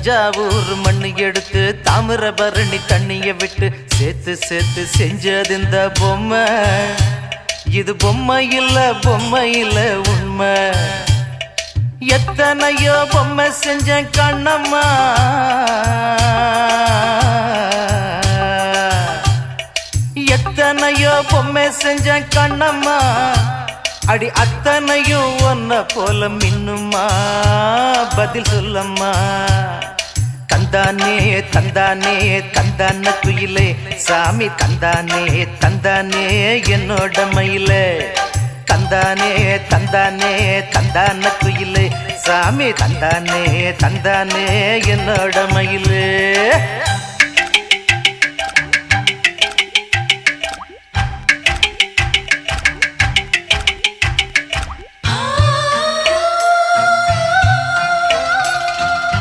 தஞ்சாவூர் மண்ணு எடுத்து தாமிரபரணி தண்ணிய விட்டு சேர்த்து சேர்த்து செஞ்சது இந்த பொம்மை. இது பொம்மை இல்ல உண்மை. எத்தனையோ பொம்மை செஞ்சேன் கண்ணம்மா, எத்தனையோ பொம்மை செஞ்சேன் கண்ணம்மா. அடி அத்தனையும் ஒன்ன போல மின்னுமா, பதில் சொல்லம்மா. தந்தானே தந்தானே தந்தான குயிலே சாமி, தந்தானே தந்தானே என்னோட மயிலே. தந்தானே தந்தானே தந்தான குயிலே சாமி, தந்தானே தந்தானே என்னோட மயிலே.